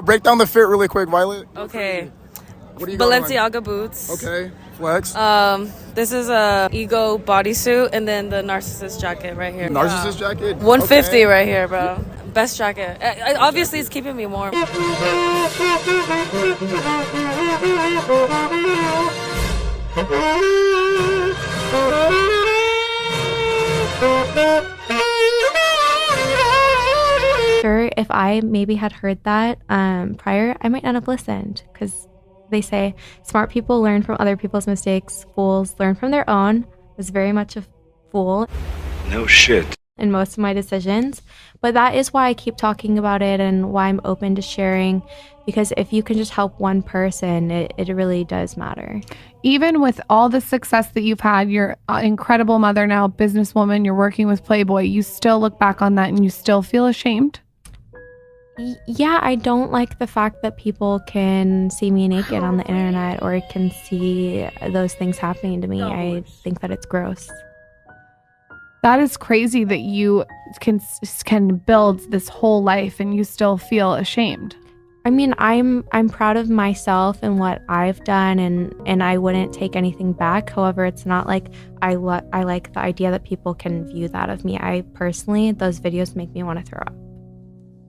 Break down the fit really quick, Violet. Okay. What do you got Balenciaga on? boots. Okay. Flex. This is a ego bodysuit, and then the narcissist jacket right here. Narcissist jacket? 150 right here, bro. Best jacket. Obviously, it's keeping me warm. Sure, if I maybe had heard that prior, I might not have listened, because they say smart people learn from other people's mistakes, fools learn from their own. I was very much a fool. No shit. In most of my decisions, but that is why I keep talking about it and why I'm open to sharing, because if you can just help one person, it really does matter. Even with all the success that you've had, you're an incredible mother now, businesswoman, you're working with Playboy, you still look back on that and you still feel ashamed? Yeah, I don't like the fact that people can see me naked on the internet or can see those things happening to me. I think that it's gross. That is crazy that you can build this whole life and you still feel ashamed. I mean, I'm proud of myself and what I've done, and I wouldn't take anything back. However, it's not like I like the idea that people can view that of me. I personally, those videos make me want to throw up.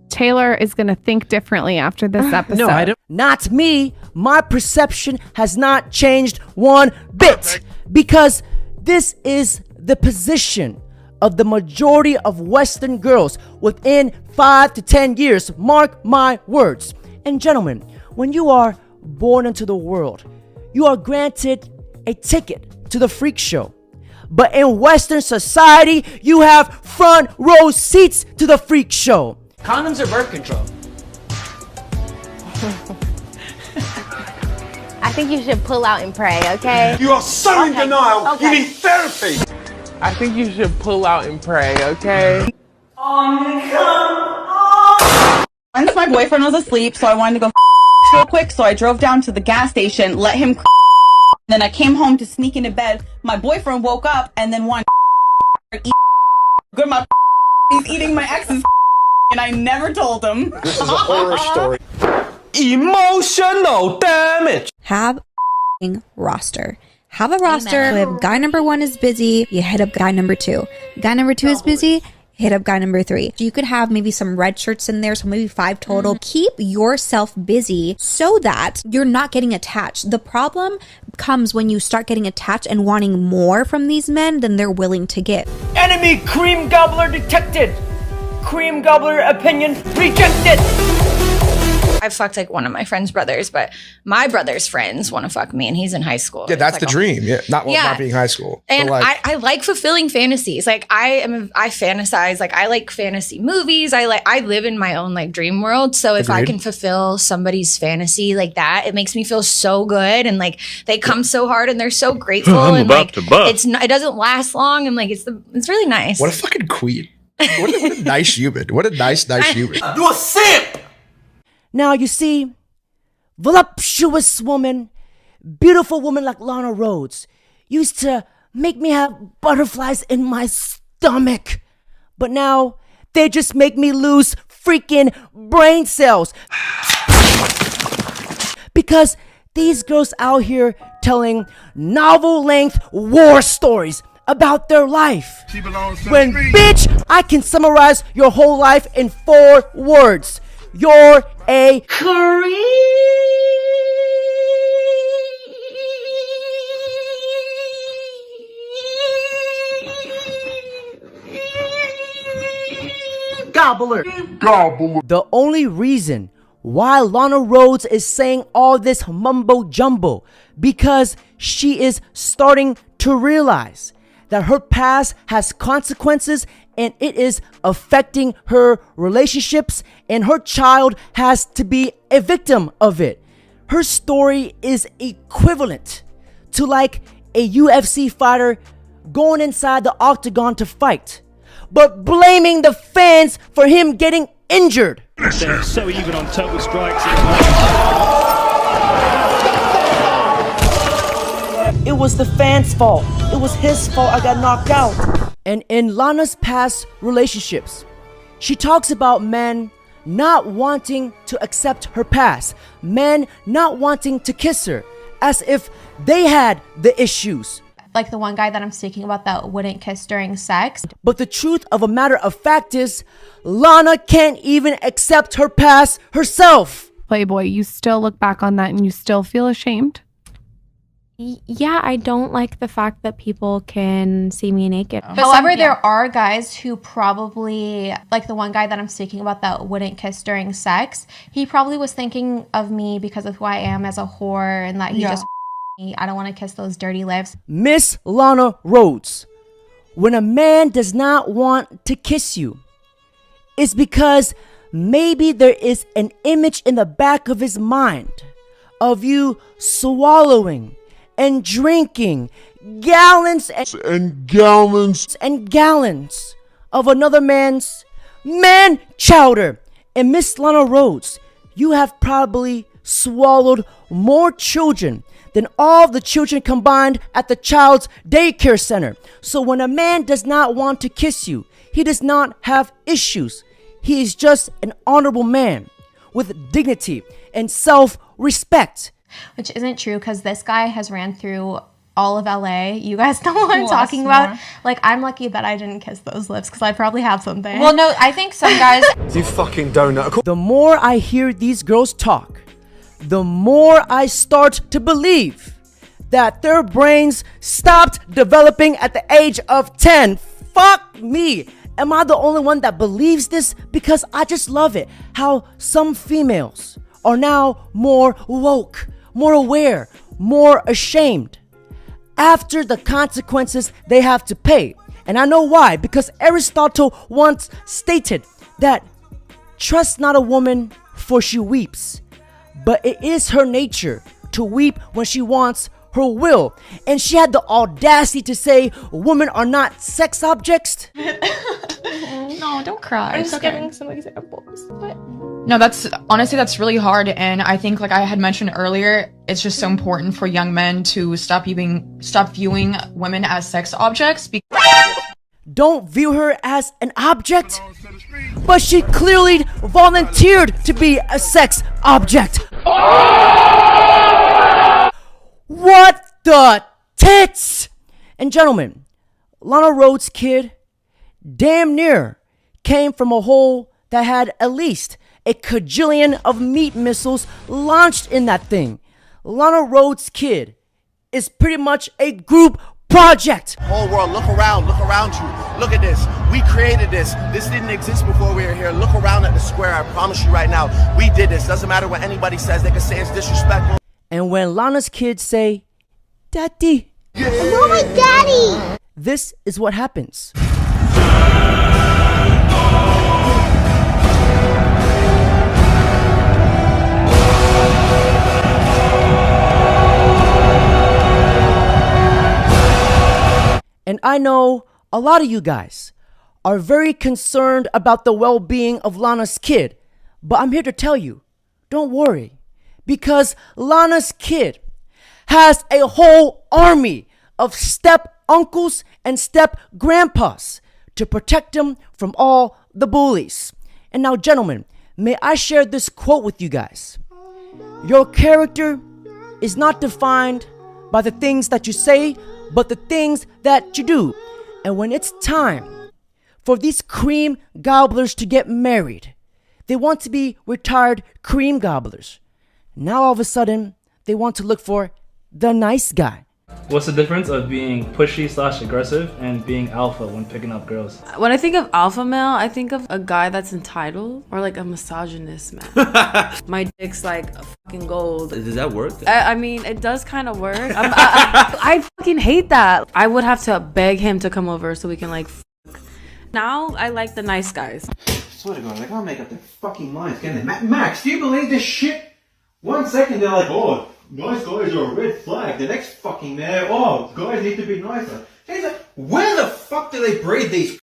Taylor is going to think differently after this episode. No, I don't. Not me. My perception has not changed one bit, because this is the position of the majority of Western girls within 5 to 10 years. Mark my words. And gentlemen, when you are born into the world, you are granted a ticket to the freak show. But in Western society, you have front row seats to the freak show. Condoms or birth control? I think you should pull out and pray, okay? You are so in denial. Okay. You need therapy. I think you should pull out and pray, okay? Once my boyfriend was asleep, so I wanted to go real quick, so I drove down to the gas station, let him then I came home to sneak into bed. My boyfriend woke up and then wanted to eat good. My he's eating my ex's and I never told him. This is a horror story. Emotional damage. Have a roster. Have a roster. So if guy number 1 is busy, you hit up guy number 2. Guy number 2 is busy, hit up guy number 3. You could have maybe some red shirts in there, so maybe 5 total. Keep yourself busy so that you're not getting attached. The problem comes when you start getting attached and wanting more from these men than they're willing to give. Enemy cream gobbler detected. Cream gobbler opinion rejected. I've fucked like one of my friend's brothers, but my brother's friends want to fuck me, and he's in high school. Yeah, that's like the dream. Yeah, not being high school. And like, I like fulfilling fantasies. Like I fantasize. Like I like fantasy movies. I live in my own like dream world. So if I can fulfill somebody's fantasy like that, it makes me feel so good. And like they come so hard and they're so grateful. And like it doesn't last long. And like it's really nice. What a fucking queen. What a nice human. What a nice human. You a simp. Now you see, voluptuous woman, beautiful woman like Lana Rhoades used to make me have butterflies in my stomach. But now they just make me lose freaking brain cells. Because these girls out here telling novel-length war stories about their life. When, bitch, I can summarize your whole life in 4 words. You're a creep. Gobbler. The only reason why Lana Rhoades is saying all this mumbo jumbo, because she is starting to realize that her past has consequences and it is affecting her relationships, and her child has to be a victim of it. Her story is equivalent to like a UFC fighter going inside the octagon to fight, but blaming the fans for him getting injured. They're so even on total strikes. It was the fans' fault. It was his fault I got knocked out. And in Lana's past relationships, she talks about men not wanting to accept her past, men not wanting to kiss her, as if they had the issues. Like the one guy that I'm speaking about that wouldn't kiss during sex. But the truth of a matter of fact is, Lana can't even accept her past herself. Playboy, you still look back on that and you still feel ashamed? Yeah, I don't like the fact that people can see me naked. However, there are guys who probably, like the one guy that I'm speaking about that wouldn't kiss during sex, he probably was thinking of me because of who I am as a whore and that he just me. I don't want to kiss those dirty lips. Miss Lana Rhoades, when a man does not want to kiss you, it's because maybe there is an image in the back of his mind of you swallowing and drinking gallons and gallons of another man's man chowder. And Miss Lana Rhoades, you have probably swallowed more children than all the children combined at the child's daycare center. So when a man does not want to kiss you, he does not have issues. He is just an honorable man with dignity and self-respect. Which isn't true because this guy has ran through all of LA. You guys know what I'm talking about. Like, I'm lucky that I didn't kiss those lips because I probably have something. Well, no, I think some guys... You fucking donut. The more I hear these girls talk, the more I start to believe that their brains stopped developing at the age of 10. Fuck me. Am I the only one that believes this? Because I just love it how some females are now more woke, more aware, more ashamed after the consequences they have to pay. And I know why, because Aristotle once stated that trust not a woman for she weeps, but it is her nature to weep when she wants her will. And she had the audacity to say women are not sex objects. No, don't cry. I'm just giving some examples. But... No, that's honestly, that's really hard. And I think, like I had mentioned earlier, it's just so important for young men to stop viewing women as sex objects. Don't view her as an object, but she clearly volunteered to be a sex object. What the tits? And gentlemen, Lana Rhoades' kid damn near came from a hole that had at least a cajillion of meat missiles launched in that thing. Lana Rhoades' kid is pretty much a group project. Whole world, look around you. Look at this. We created this. This didn't exist before we were here. Look around at the square. I promise you right now, we did this. Doesn't matter what anybody says. They can say it's disrespectful. And when Lana's kids say, "Daddy," Oh my daddy! This is what happens. And I know a lot of you guys are very concerned about the well-being of Lana's kid, but I'm here to tell you, don't worry, because Lana's kid has a whole army of step uncles and step grandpas to protect him from all the bullies. And now, gentlemen, may I share this quote with you guys? Your character is not defined by the things that you say, but the things that you do. And when it's time for these cream gobblers to get married, they want to be retired cream gobblers. Now all of a sudden, they want to look for the nice guy. What's the difference of being pushy/aggressive and being alpha when picking up girls? When I think of alpha male, I think of a guy that's entitled or like a misogynist man. My dick's like a fucking gold. Does that work? I mean, it does kind of work. I fucking hate that. I would have to beg him to come over so we can like Now I like the nice guys. I swear to God, I can't make up their fucking minds, can they? Max, do you believe this shit? 1 second they're like, oh, nice guys are a red flag. The next fucking minute, oh, guys need to be nicer. It's like, where the fuck do they breed these